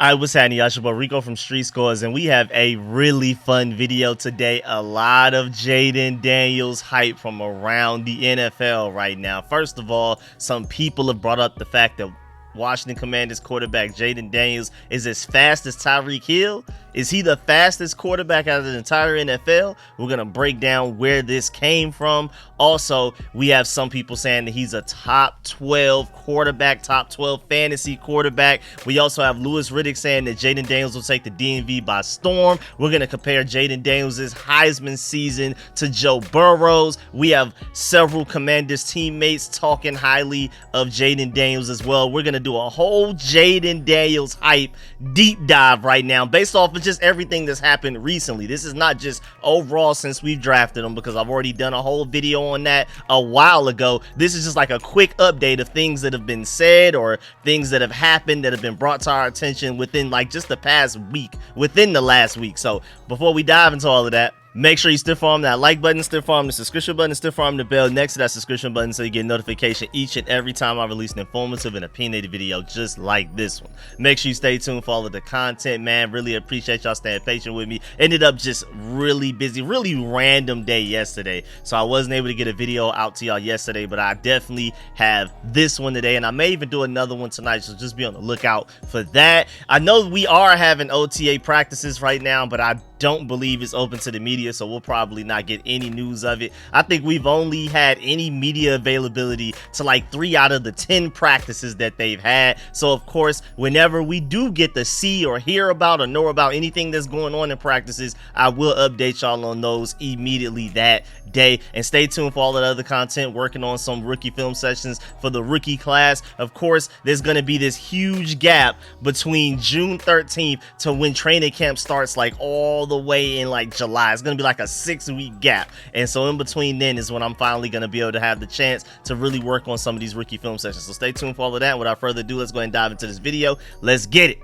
I was happening, Yashabo Rico from RicoScores, and we have a really fun video today. A lot of Jayden Daniels hype from around the NFL right now. First of all, some people have brought up the fact that Washington Commanders quarterback Jayden Daniels is as fast as TYREKE Hill. Is he the fastest quarterback out of the entire NFL? We're going to break down where this came from. Also, we have some people saying that he's a top 12 quarterback, top 12 fantasy quarterback. We also have Louis Riddick saying that Jayden Daniels will take the DMV by storm. We're going to compare Jayden Daniels' Heisman season to Joe Burrow's. We have several Commanders teammates talking highly of Jayden Daniels as well. We're going to do a whole Jayden Daniels hype deep dive right now based off of just everything that's happened recently. This is not just overall since we've drafted him, because I've already done a whole video on that a while ago. This is just like a quick update of things that have been said or things that have happened that have been brought to our attention within like just the past week, within the last week. So before we dive into all of that, make sure you stiff arm that like button, stiff arm the subscription button, stiff arm the bell next to that subscription button so you get notification each and every time I release an informative and opinionated video just like this one. Make sure you stay tuned for all of the content, man. Really appreciate y'all staying patient with me. Ended up just really busy, really random day yesterday, so I wasn't able to get a video out to y'all yesterday, but I definitely have this one today, and I may even do another one tonight, so just be on the lookout for that. I know we are having OTA practices right now, but I don't believe it's open to the media, so we'll probably not get any news of it. I think we've only had any media availability to like 3 out of the 10 practices that they've had. So of course, whenever we do get to see or hear about or know about anything that's going on in practices, I will update y'all on those immediately that day. And stay tuned for all of the other content, working on some rookie film sessions for the rookie class. Of course, there's going to be this huge gap between June 13th to when training camp starts, like all the way in like July. It's gonna be like a 6-week gap, and so in between then is when I'm finally gonna be able to have the chance to really work on some of these rookie film sessions. So stay tuned for all of that. Without further ado, let's go ahead and dive into this video. Let's get it.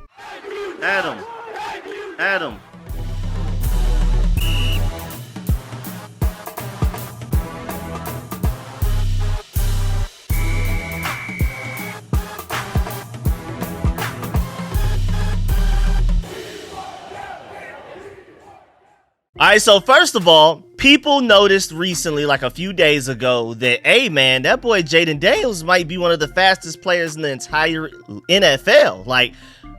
Adam. All right, so first of all, people noticed recently, like a few days ago, that, hey man, that boy Jayden Daniels might be one of the fastest players in the entire NFL. Like,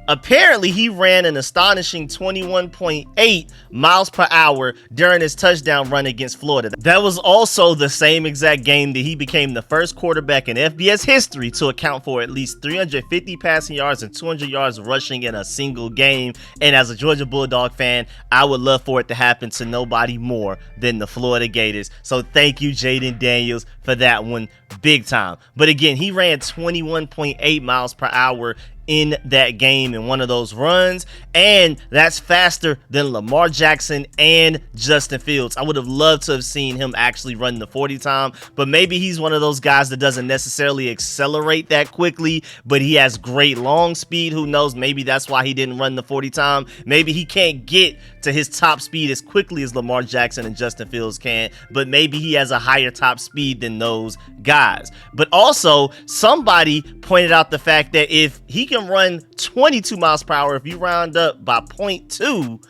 apparently he ran an astonishing 21.8 miles per hour during his touchdown run against Florida. That was also the same exact game that he became the first quarterback in FBS history to account for at least 350 passing yards and 200 yards rushing in a single game. And as a Georgia Bulldog fan, I would love for it to happen to nobody more than the Florida Gators. So thank you, Jayden Daniels, for that one, big time. But again, he ran 21.8 miles per hour in that game in one of those runs, and that's faster than Lamar Jackson and Justin Fields. I would have loved to have seen him actually run the 40 time, but maybe he's one of those guys that doesn't necessarily accelerate that quickly, but he has great long speed. Who knows, maybe that's why he didn't run the 40 time. Maybe he can't get to his top speed as quickly as Lamar Jackson and Justin Fields can, but maybe he has a higher top speed than those guys. But also, somebody pointed out the fact that if he can run 22 miles per hour, if you round up by 0.2,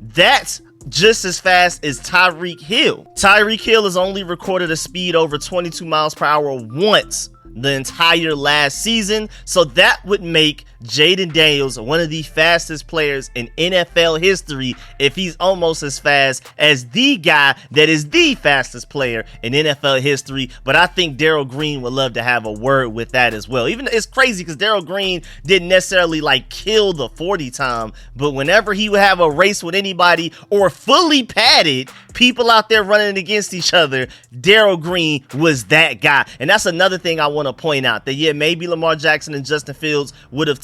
that's just as fast as TYREKE Hill. TYREKE Hill has only recorded a speed over 22 miles per hour once the entire last season, so that would make Jayden Daniels one of the fastest players in NFL history if he's almost as fast as the guy that is the fastest player in NFL history. But I think Darrell Green would love to have a word with that as well. Even it's crazy because Darrell Green didn't necessarily like kill the 40 time, but whenever he would have a race with anybody or fully padded people out there running against each other, Darrell Green was that guy. And that's another thing I want to point out, that yeah, maybe Lamar Jackson and Justin Fields would have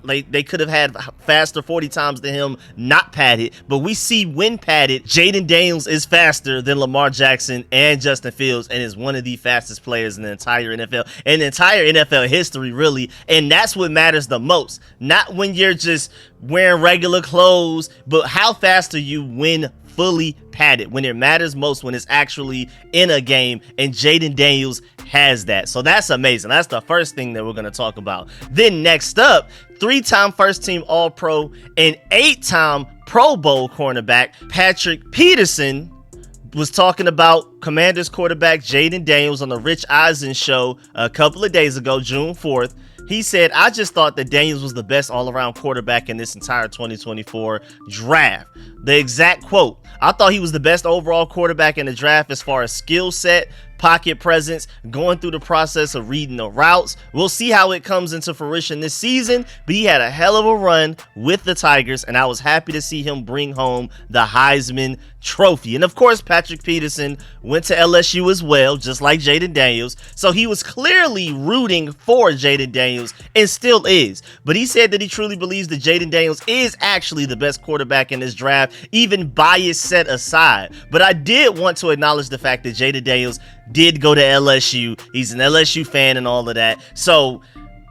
they could have had faster 40 times than him not padded, but we see when padded, Jayden Daniels is faster than Lamar Jackson and Justin Fields, and is one of the fastest players in the entire NFL and the entire NFL history, really. And that's what matters the most, not when you're just wearing regular clothes, but how fast are you when fully padded when it matters most, when it's actually in a game, and Jayden Daniels has that. So that's amazing. That's the first thing that we're going to talk about. Then next up, 3-time first team All-Pro and 8-time Pro Bowl cornerback Patrick Peterson was talking about Commanders quarterback Jayden Daniels on the Rich Eisen show a couple of days ago, June 4th. He said, "I just thought that Daniels was the best all-around quarterback in this entire 2024 draft." The exact quote, "I thought he was the best overall quarterback in the draft as far as skill set, pocket presence, going through the process of reading the routes. We'll see how it comes into fruition this season, but he had a hell of a run with the Tigers, and I was happy to see him bring home the Heisman Trophy." And of course, Patrick Peterson went to LSU as well, just like Jayden Daniels, so he was clearly rooting for Jayden Daniels and still is. But he said that he truly believes that Jayden Daniels is actually the best quarterback in this draft, even bias set aside. But I did want to acknowledge the fact that Jayden Daniels did go to LSU. He's an LSU fan and all of that. So,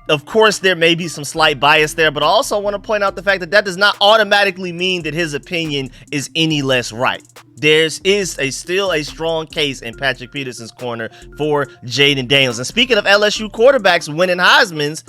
of course, there may be some slight bias there, but I also want to point out the fact that that does not automatically mean that his opinion is any less right. There is still a strong case in Patrick Peterson's corner for Jayden Daniels. And speaking of LSU quarterbacks winning Heismans,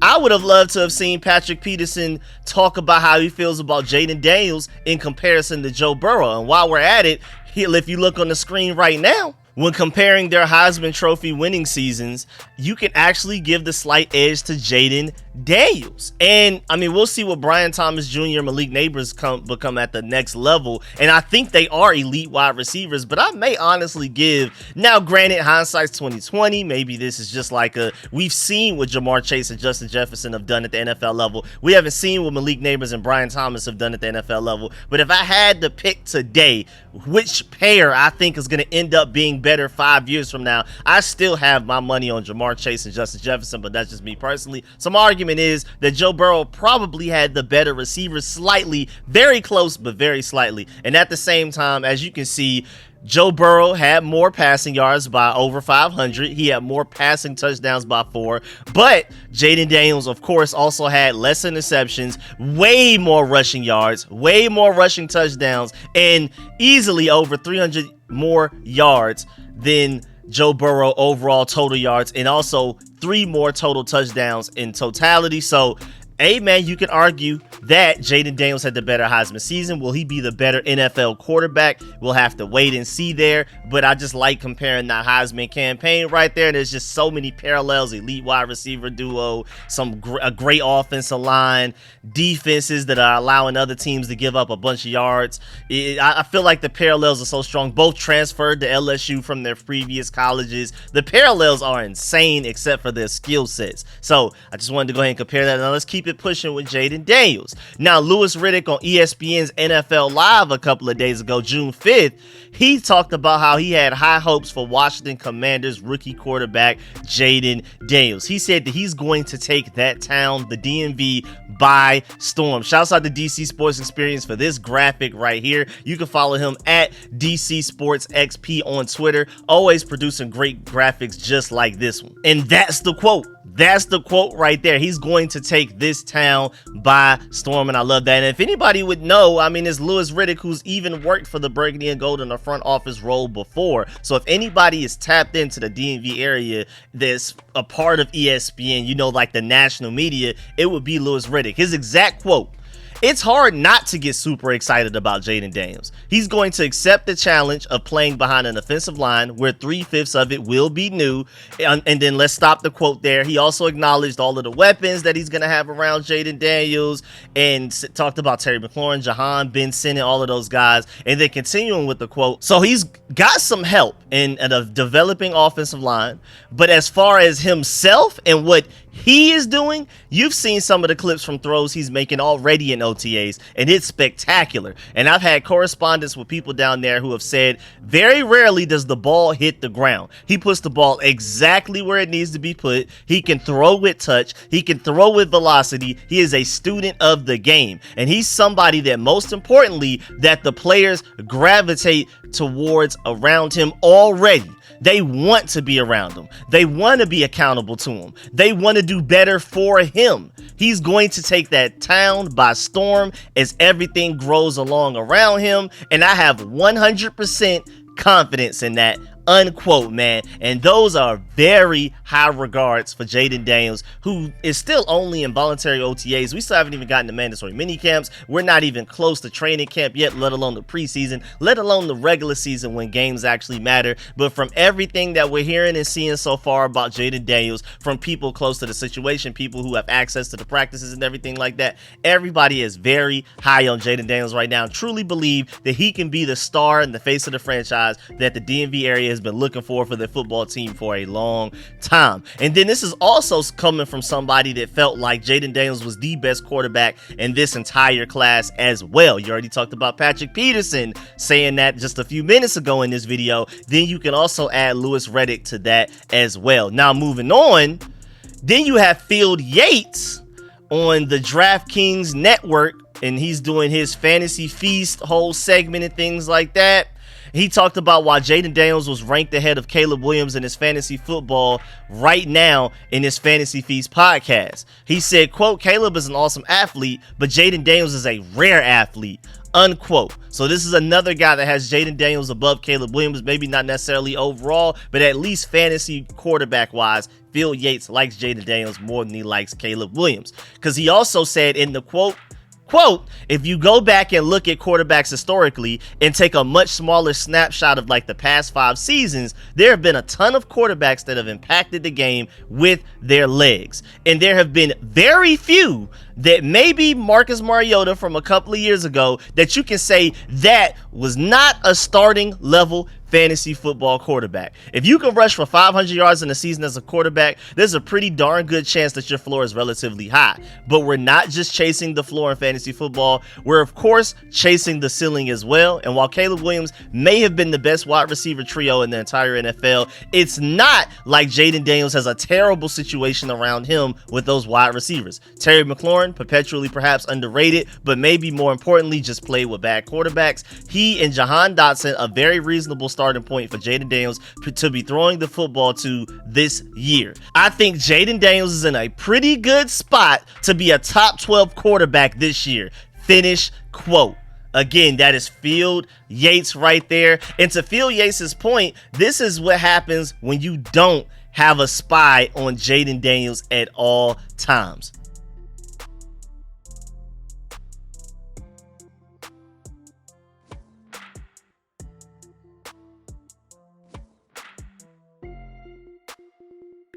I would have loved to have seen Patrick Peterson talk about how he feels about Jayden Daniels in comparison to Joe Burrow. And while we're at it, if you look on the screen right now, when comparing their Heisman Trophy winning seasons, you can actually give the slight edge to Jayden Daniels. And I mean, we'll see what Brian Thomas Jr., Malik Neighbors become at the next level. And I think they are elite wide receivers, but I may honestly give, now granted, hindsight's 2020. Maybe this is just like we've seen what Jamar Chase and Justin Jefferson have done at the NFL level. We haven't seen what Malik Neighbors and Brian Thomas have done at the NFL level. But if I had to pick today which pair I think is going to end up being better 5 years from now, I still have my money on Jamar Chase and Justin Jefferson, but that's just me personally. Some argument is that Joe Burrow probably had the better receivers slightly, very close, but very slightly. And at the same time, as you can see, Joe Burrow had more passing yards by over 500. He had more passing touchdowns by 4. But Jayden Daniels, of course, also had less interceptions, way more rushing yards, way more rushing touchdowns, and easily over 300 more yards than Joe Burrow overall total yards, and also 3 more total touchdowns in totality. So, man, you can argue that Jayden Daniels had the better Heisman season. Will he be the better NFL quarterback? We'll have to wait and see there. But I just like comparing that Heisman campaign right there. There's just so many parallels. Elite wide receiver duo, a great offensive line, defenses that are allowing other teams to give up a bunch of yards. I feel like the parallels are so strong. Both transferred to LSU from their previous colleges. The parallels are insane except for their skill sets. So I just wanted to go ahead and compare that. Now let's keep it pushing with Jayden Daniels. Now, Louis Riddick on ESPN's NFL Live a couple of days ago, June 5th, he talked about how he had high hopes for Washington Commanders rookie quarterback Jayden Daniels. He said that he's going to take that town, the DMV, by storm. Shouts out to DC Sports Experience for this graphic right here. You can follow him at DC Sports XP on Twitter, always producing great graphics just like this one. And that's the quote. That's the quote right there. He's going to take this town by storm, and I love that. And if anybody would know, I mean, it's Louis Riddick, who's even worked for the Burgundy and Gold in the front office role before. So if anybody is tapped into the DMV area that's a part of ESPN, you know, like the national media, it would be Louis Riddick. His exact quote: "It's hard not to get super excited about Jayden Daniels. He's going to accept the challenge of playing behind an offensive line where 3/5 of it will be new." And then let's stop the quote there. He also acknowledged all of the weapons that he's going to have around Jayden Daniels and talked about Terry McLaurin, Jahan, Ben Sinnott, all of those guys. And then continuing with the quote, so he's got some help in a developing offensive line. But as far as himself and what he is doing, you've seen some of the clips from throws he's making already in OTAs, and it's spectacular. And I've had correspondence with people down there who have said very rarely does the ball hit the ground. He puts the ball exactly where it needs to be put. He can throw with touch. He can throw with velocity. He is a student of the game, and he's somebody that, most importantly, that the players gravitate towards around him already. They want to be around him. They want to be accountable to him. They want to do better for him. He's going to take that town by storm as everything grows along around him. And I have 100% confidence in that, unquote, man. And those are very high regards for Jayden Daniels, who is still only in voluntary OTAs. We still haven't even gotten to mandatory mini camps. We're not even close to training camp yet, let alone the preseason, let alone the regular season when games actually matter. But from everything that we're hearing and seeing so far about Jayden Daniels, from people close to the situation, people who have access to the practices and everything like that, everybody is very high on Jayden Daniels right now. Truly believe that he can be the star and the face of the franchise that the DMV area has been looking for their football team for a long time. And then this is also coming from somebody that felt like Jayden Daniels was the best quarterback in this entire class as well. You already talked about Patrick Peterson saying that just a few minutes ago in this video. Then you can also add Louis Riddick to that as well. Now moving on, then you have Field Yates on the DraftKings network, and he's doing his fantasy feast whole segment and things like that. He talked about why Jayden Daniels was ranked ahead of Caleb Williams in his fantasy football right now in his Fantasy Feast podcast. He said, quote, "Caleb is an awesome athlete, but Jayden Daniels is a rare athlete," unquote. So this is another guy that has Jayden Daniels above Caleb Williams, maybe not necessarily overall, but at least fantasy quarterback wise, Phil Yates likes Jayden Daniels more than he likes Caleb Williams. Because he also said in the quote, "If you go back and look at quarterbacks historically and take a much smaller snapshot of like the past 5 seasons, there have been a ton of quarterbacks that have impacted the game with their legs. And there have been very few that maybe Marcus Mariota from a couple of years ago that you can say that was not a starting level fantasy football quarterback. If you can rush for 500 yards in a season as a quarterback, there's a pretty darn good chance that your floor is relatively high. But we're not just chasing the floor in fantasy football. We're, of course, chasing the ceiling as well. And while Caleb Williams may have been the best wide receiver trio in the entire NFL, it's not like Jayden Daniels has a terrible situation around him with those wide receivers. Terry McLaurin, perpetually perhaps underrated, but maybe more importantly, just played with bad quarterbacks. He and Jahan Dotson, a very reasonable starting point for Jayden Daniels to be throwing the football to this year. I think Jayden Daniels is in a pretty good spot to be a top 12 quarterback this year. Finish quote. Again, that is Field Yates right there. And to Field Yates' point, this is what happens when you don't have a spy on Jayden Daniels at all times.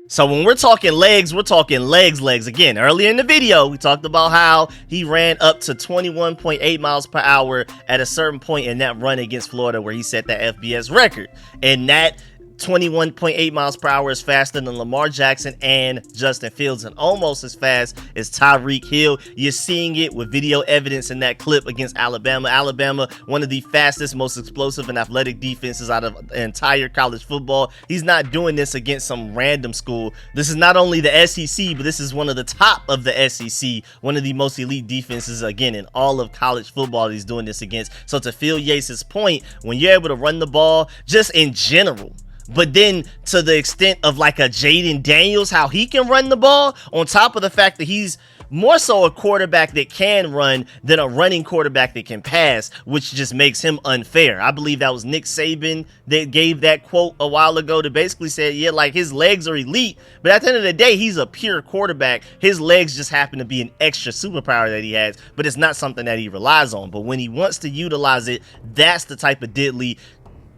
So when we're talking legs, we're talking legs. Again, earlier in the video, we talked about how he ran up to 21.8 miles per hour at a certain point in that run against Florida where he set that FBS record. And that 21.8 miles per hour is faster than Lamar Jackson and Justin Fields, and almost as fast as Tyreek Hill. You're seeing it with video evidence in that clip against Alabama. Alabama, one of the fastest, most explosive and athletic defenses out of the entire college football. He's not doing this against some random school. This is not only the SEC, but this is one of the top of the SEC, one of the most elite defenses, again, in all of college football he's doing this against. So to Phil Yates' point, when you're able to run the ball, just in general, but then to the extent of like a Jayden Daniels, how he can run the ball, on top of the fact that he's more so a quarterback that can run than a running quarterback that can pass, which just makes him unfair. I believe that was Nick Saban that gave that quote a while ago to basically say, yeah, like his legs are elite, but at the end of the day, he's a pure quarterback. His legs just happen to be an extra superpower that he has, but it's not something that he relies on. But when he wants to utilize it, that's the type of diddly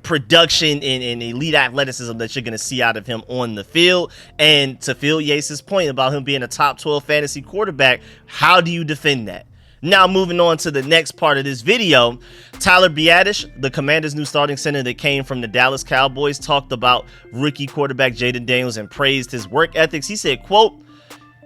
production and elite athleticism that you're going to see out of him on the field. And to Phil Yates' point about him being a top 12 fantasy quarterback, how do you defend that? Now moving on to the next part of this video, Tyler Biadasz, the Commanders' new starting center that came from the Dallas Cowboys, talked about rookie quarterback Jayden Daniels and praised his work ethics. He said, quote,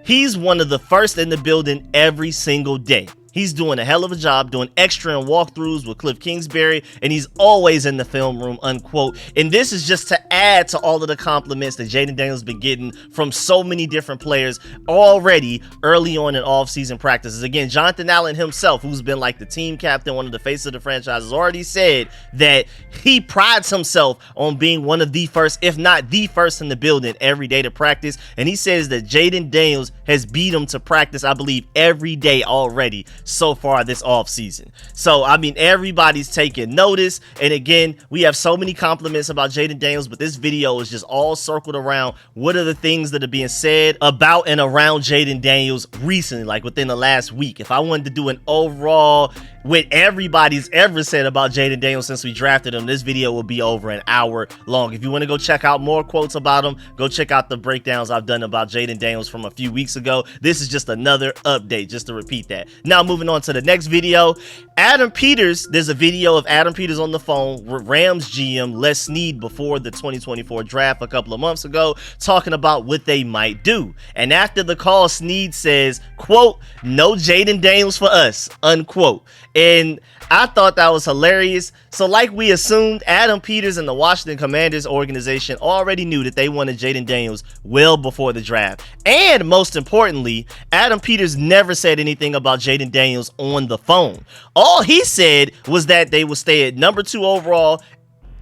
"He's one of the first in the building every single day. He's doing a hell of a job doing extra and walkthroughs with Cliff Kingsbury, and he's always in the film room, unquote. And this is just to add to all of the compliments that Jayden Daniels been getting from so many different players already early on in off-season practices. Again, Jonathan Allen himself, who's been like the team captain, one of the faces of the franchise, has already said that he prides himself on being one of the first, if not the first in the building every day to practice. And he says that Jayden Daniels has beat him to practice, I believe, every day already so far this offseason. So, I mean, everybody's taking notice. And again, we have so many compliments about Jayden Daniels, but this video is just all circled around what are the things that are being said about and around Jayden Daniels recently, like within the last week. If I wanted to do an overall what everybody's ever said about Jayden Daniels since we drafted him, this video will be over an hour long. If you want to go check out more quotes about him, go check out the breakdowns I've done about Jayden Daniels from a few weeks ago. This is just another update, just to repeat that. Now, moving on to the next video. Adam Peters, there's a video of Adam Peters on the phone with Rams GM Les Snead before the 2024 draft a couple of months ago, talking about what they might do. And after the call, Snead says, quote, "No Jayden Daniels for us," unquote. And I thought that was hilarious. So like we assumed, Adam Peters and the Washington Commanders organization already knew that they wanted Jayden Daniels well before the draft. And most importantly, Adam Peters never said anything about Jayden Daniels on the phone. All he said was that they would stay at number 2 overall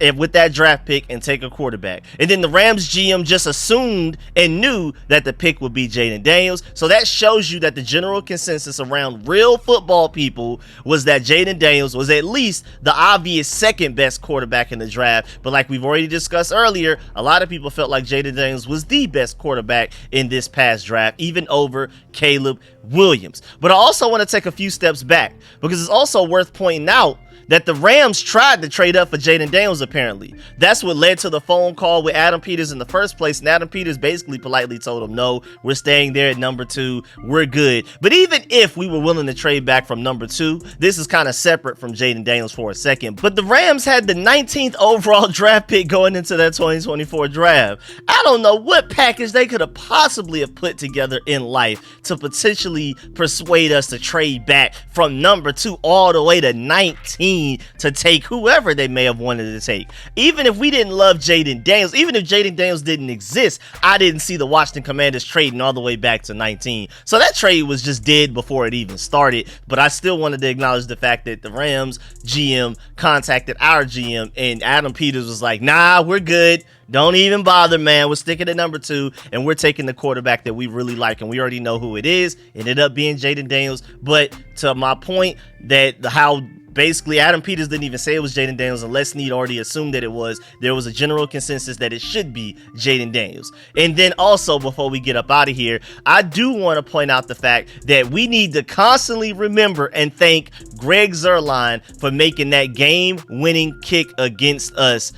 and with that draft pick and take a quarterback. And then the Rams GM just assumed and knew that the pick would be Jayden Daniels. So that shows you that the general consensus around real football people was that Jayden Daniels was at least the obvious second best quarterback in the draft. But like we've already discussed earlier, a lot of people felt like Jayden Daniels was the best quarterback in this past draft, even over Caleb Williams. But I also want to take a few steps back, because it's also worth pointing out that the Rams tried to trade up for Jayden Daniels, apparently. That's what led to the phone call with Adam Peters in the first place, and Adam Peters basically politely told him, no, we're staying there at number 2, we're good. But even if we were willing to trade back from number 2, this is kind of separate from Jayden Daniels for a second, but the Rams had the 19th overall draft pick going into that 2024 draft. I don't know what package they could have possibly have put together in life to potentially persuade us to trade back from number 2 all the way to 19 to take whoever they may have wanted to take. Even if we didn't love Jayden Daniels, even if Jayden Daniels didn't exist, I didn't see the Washington Commanders trading all the way back to 19. So that trade was just dead before it even started. But I still wanted to acknowledge the fact that the Rams GM contacted our GM and Adam Peters was like, nah, we're good. Don't even bother, man. We're sticking at number 2, and we're taking the quarterback that we really like, and we already know who it is. It ended up being Jayden Daniels. But to my point, that how basically Adam Peters didn't even say it was Jayden Daniels, and Les Snead already assumed that it was. There was a general consensus that it should be Jayden Daniels. And then also, before we get up out of here, I do want to point out the fact that we need to constantly remember and thank Greg Zuerlein for making that game-winning kick against us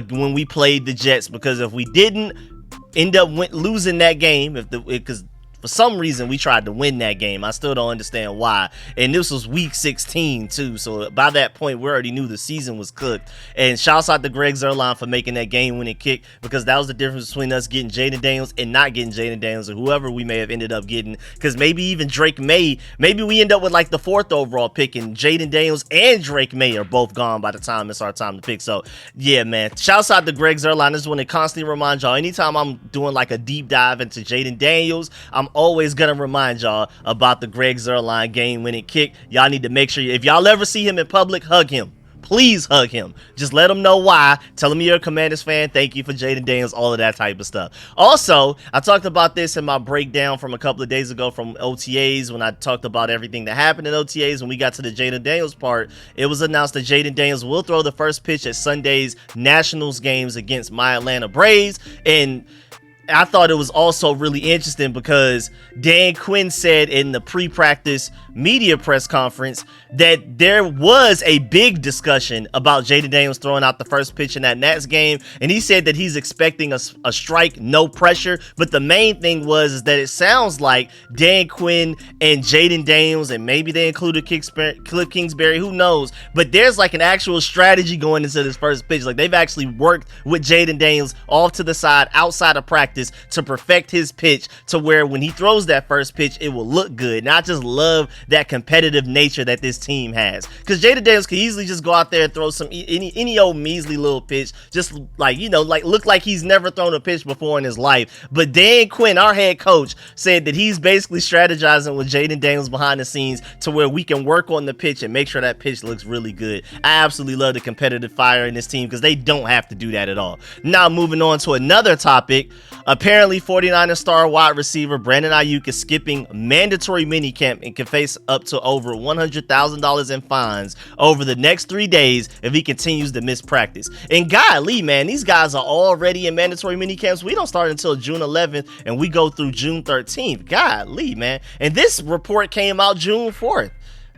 when we played the Jets, because if we didn't end up losing that game, because for some reason we tried to win that game, I still don't understand why. And this was week 16 too, so by that point we already knew the season was cooked. And shouts out to Greg Zuerlein for making that game-winning kick, because that was the difference between us getting Jayden Daniels and not getting Jayden Daniels, or whoever we may have ended up getting. Because maybe even Drake May, maybe we end up with like the 4th overall pick, and Jayden Daniels and Drake May are both gone by the time it's our time to pick. So yeah, man, shouts out to Greg Zuerlein. I just want to constantly remind y'all, anytime I'm doing like a deep dive into Jayden Daniels, I'm always gonna remind y'all about the Greg Zuerlein game-winning kick. Y'all need to make sure, if y'all ever see him in public, hug him. Please hug him. Just let him know why. Tell him you're a Commanders fan. Thank you for Jayden Daniels, all of that type of stuff. Also, I talked about this in my breakdown from a couple of days ago from OTAs, when I talked about everything that happened in OTAs. When we got to the Jayden Daniels part, it was announced that Jayden Daniels will throw the first pitch at Sunday's Nationals games against my Atlanta Braves. And I thought it was also really interesting because Dan Quinn said in the pre-practice media press conference that there was a big discussion about Jayden Daniels throwing out the first pitch in that Nats game, and he said that he's expecting a strike, no pressure. But the main thing was that it sounds like Dan Quinn and Jayden Daniels, and maybe they included Cliff Kingsbury, who knows, but there's like an actual strategy going into this first pitch. Like they've actually worked with Jayden Daniels off to the side outside of practice practice to perfect his pitch to where when he throws that first pitch, it will look good. And I just love that competitive nature that this team has. Because Jayden Daniels could easily just go out there and throw some any old measly little pitch, just like, you know, like look like he's never thrown a pitch before in his life. But Dan Quinn, our head coach, said that he's basically strategizing with Jayden Daniels behind the scenes to where we can work on the pitch and make sure that pitch looks really good. I absolutely love the competitive fire in this team because they don't have to do that at all. Now moving on to another topic. Apparently 49ers star wide receiver Brandon Ayuk is skipping mandatory minicamp and can face up to over $100,000 in fines over the next 3 days if he continues to miss practice. And golly, man, these guys are already in mandatory minicamps. We don't start until June 11th and we go through June 13th. Golly, man. And this report came out June 4th.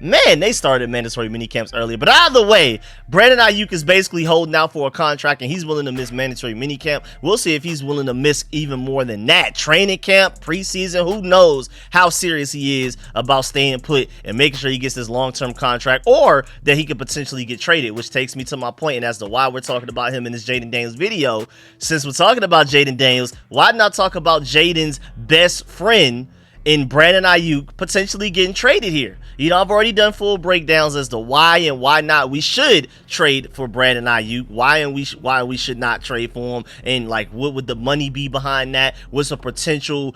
Man, they started mandatory minicamps earlier. But either way, Brandon Ayuk is basically holding out for a contract, and he's willing to miss mandatory minicamp. We'll see if he's willing to miss even more than that. Training camp, preseason, who knows how serious he is about staying put and making sure he gets this long-term contract, or that he could potentially get traded, which takes me to my point, and as to why we're talking about him in this Jayden Daniels video. Since we're talking about Jayden Daniels, why not talk about Jayden's best friend in Brandon Ayuk potentially getting traded here? You know, I've already done full breakdowns as to why and why not we should trade for Brandon Ayuk, why we should not trade for him, and like what would the money be behind that, what's a potential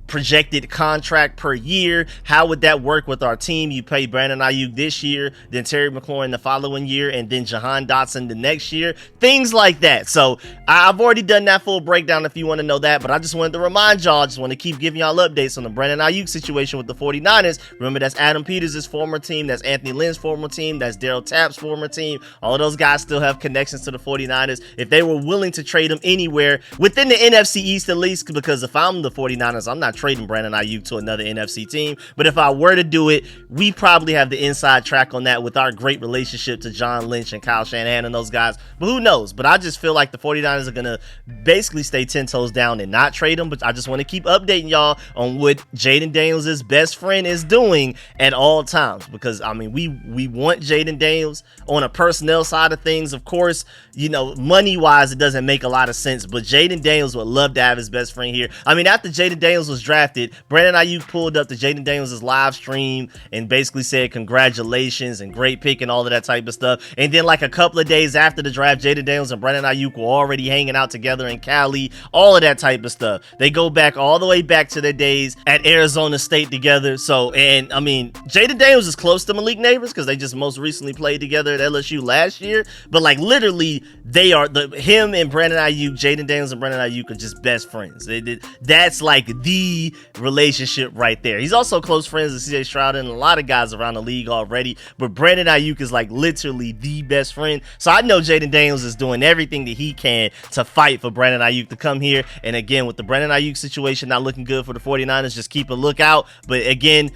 projected contract per year, how would that work with our team? You pay Brandon Ayuk this year, then Terry McLaurin the following year, and then Jahan Dotson the next year, things like that. So I've already done that full breakdown if you want to know that, but I just wanted to remind y'all, I just want to keep giving y'all updates on the Brandon Ayuk situation with the 49ers. Remember, that's Adam Peters' former team, that's Anthony Lynn's former team, that's Daryl Tapp's former team. All of those guys still have connections to the 49ers. If they were willing to trade him anywhere within the NFC East at least, because if I'm the 49ers, I'm not trading Brandon Ayuk to another NFC team. But if I were to do it, we probably have the inside track on that with our great relationship to John Lynch and Kyle Shanahan and those guys. But who knows? But I just feel like the 49ers are going to basically stay 10 toes down and not trade him. But I just want to keep updating y'all on what Jayden Daniels' best friend is doing at all times. Because, I mean, we want Jayden Daniels on a personnel side of things. Of course, you know, money-wise, it doesn't make a lot of sense. But Jayden Daniels would love to have his best friend here. I mean, after Jayden Daniels was drafted, Brandon Ayuk pulled up to Jayden Daniels' live stream and basically said congratulations and great pick and all of that type of stuff. And then like a couple of days after the draft, Jayden Daniels and Brandon Ayuk were already hanging out together in Cali, all of that type of stuff. They go back all the way back to their days at Arizona State together. So, and I mean, Jayden Daniels is close to Malik Neighbors because they just most recently played together at LSU last year. But like literally, they are him and Brandon Ayuk, Jayden Daniels and Brandon Ayuk are just best friends. That's like the relationship right there. He's also close friends with CJ Stroud and a lot of guys around the league already, but Brandon Ayuk is like literally the best friend. So I know Jayden Daniels is doing everything that he can to fight for Brandon Ayuk to come here. And again, with the Brandon Ayuk situation not looking good for the 49ers, just keep a lookout. But again,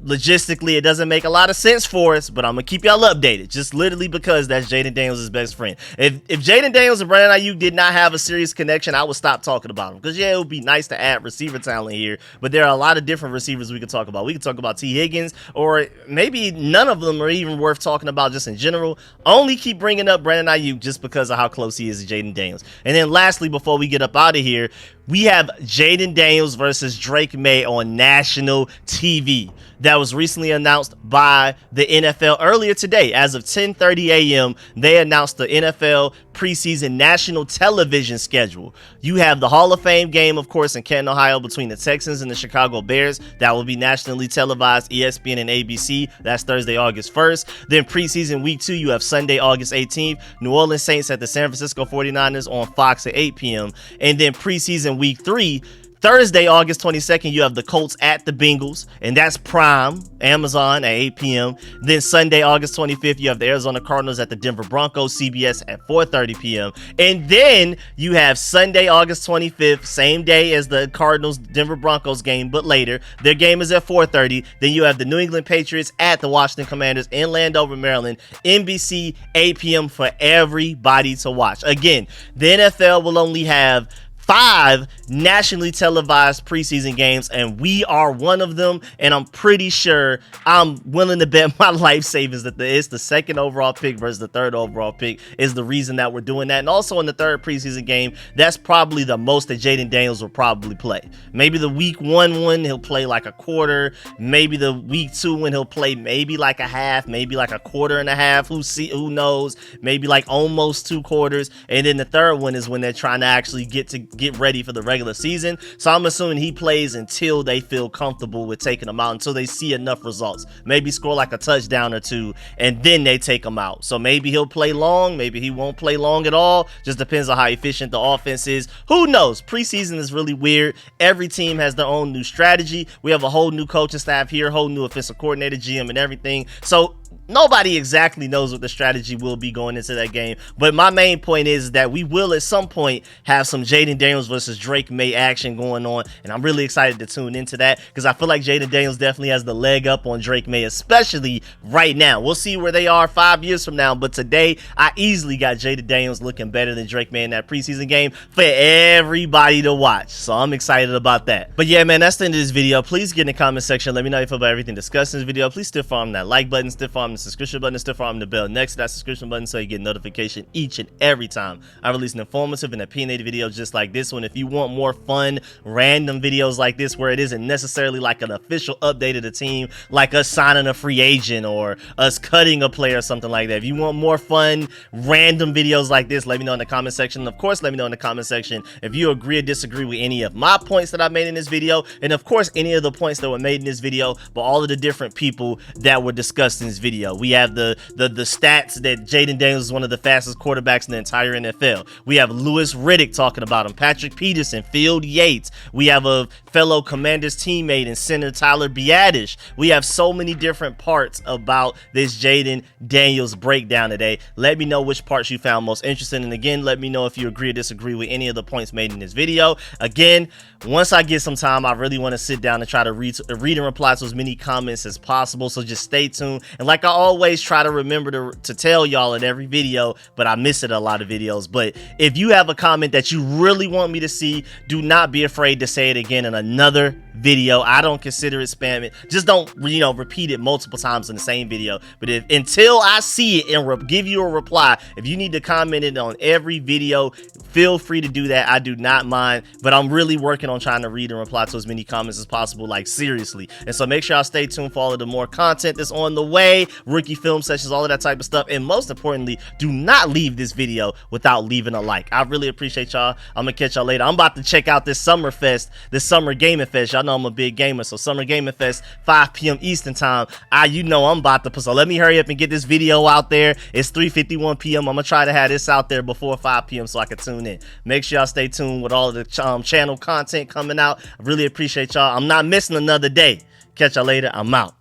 logistically, it doesn't make a lot of sense for us, but I'm gonna keep y'all updated, just literally because that's Jayden Daniels' best friend. If Jayden Daniels and Brandon Ayuk did not have a serious connection, I would stop talking about them. Because yeah, it would be nice to add receiver talent here, but there are a lot of different receivers we could talk about. We could talk about T. Higgins, or maybe none of them are even worth talking about just in general. Only keep bringing up Brandon Ayuk just because of how close he is to Jayden Daniels. And then lastly, before we get up out of here, we have Jayden Daniels versus Drake May on national TV. That was recently announced by the NFL earlier today. As of 10:30 a.m., they announced the NFL preseason national television schedule. You have the Hall of Fame game, of course, in Canton, Ohio, between the Texans and the Chicago Bears. That will be nationally televised, ESPN and ABC. That's Thursday, August 1st. Then preseason week 2, you have Sunday, August 18th. New Orleans Saints at the San Francisco 49ers on Fox at 8 p.m. And then preseason week 3, Thursday, August 22nd, you have the Colts at the Bengals, and that's Prime, Amazon at 8 p.m. Then Sunday, August 25th, you have the Arizona Cardinals at the Denver Broncos, CBS at 4:30 p.m. And then you have Sunday, August 25th, same day as the Cardinals Denver Broncos game, but later. Their game is at 4:30. Then you have the New England Patriots at the Washington Commanders in Landover, Maryland, NBC, 8 p.m. for everybody to watch. Again, the NFL will only have 5 nationally televised preseason games, and we are one of them. And I'm pretty sure, I'm willing to bet my life savings that it's the 2nd overall pick versus the 3rd overall pick is the reason that we're doing that. And also in the 3rd preseason game, that's probably the most that Jayden Daniels will probably play. Maybe the week 1 one he'll play like a quarter, maybe the week 2 one he'll play maybe like a half, maybe like a quarter and a half, who knows, maybe like almost 2 quarters. And then the 3rd one is when they're trying to actually get ready for the regular season. So I'm assuming he plays until they feel comfortable with taking him out, until they see enough results, maybe score like a touchdown or 2, and then they take him out. So maybe he'll play long, maybe he won't play long at all, just depends on how efficient the offense is. Who knows? Preseason is really weird. Every team has their own new strategy. We have a whole new coaching staff here, whole new offensive coordinator, GM, and everything. So nobody exactly knows what the strategy will be going into that game. But my main point is that we will at some point have some Jayden Daniels versus Drake May action going on, and I'm really excited to tune into that because I feel like Jayden Daniels definitely has the leg up on Drake May, especially right now. We'll see where they are 5 years from now, but today I easily got Jayden Daniels looking better than Drake May in that preseason game for everybody to watch. So I'm excited about that. But yeah, man, that's the end of this video. Please get in the comment section. Let me know how you feel about everything discussed in this video. Please stiff arm that like button, stiff arm the subscription button, stiff arm the bell next to that subscription button so you get notification each and every time I release an informative and opinionated video just like this one. If you want more fun, random videos like this where it isn't necessarily like an official update of the team, like us signing a free agent or us cutting a player or something like that. If you want more fun, random videos like this, let me know in the comment section. Of course, let me know in the comment section if you agree or disagree with any of my points that I made in this video, and of course any of the points that were made in this video, but all of the different people that were discussed in this video. We have the stats that Jayden Daniels is one of the fastest quarterbacks in the entire NFL. We have Louis Riddick talking about him, Patrick Peterson, Field Yates. We have a fellow Commanders teammate and center Tyler Biadasz. We have so many different parts about this Jayden Daniels breakdown today. Let me know which parts you found most interesting, and again, let me know if you agree or disagree with any of the points made in this video. Again, once I get some time, I really want to sit down and try to read and reply to as many comments as possible, so just stay tuned. And like I always try to remember to tell y'all in every video, but I miss it a lot of videos. But if you have a comment that you really want me to see, do not be afraid to say it again in another video. I don't consider it spamming. Just don't, repeat it multiple times in the same video. But until I see it and give you a reply, if you need to comment it on every video, feel free to do that. I do not mind, but I'm really working on trying to read and reply to as many comments as possible, like seriously. And so make sure y'all stay tuned for all of the more content that's on the way, rookie film sessions, all of that type of stuff. And most importantly, do not leave this video without leaving a like. I really appreciate y'all. I'm gonna catch y'all later. I'm about to check out this Summer Fest, this Summer Gaming Fest. Y'all know I'm a big gamer, so Summer Gaming Fest, 5 p.m. Eastern time. I'm about to put, so let me hurry up and get this video out there. It's 3:51 p.m. I'm gonna try to have this out there before 5 p.m. so I can tune in. Make sure y'all stay tuned with all of the channel content coming out. I really appreciate y'all. I'm not missing another day. Catch y'all later. I'm out.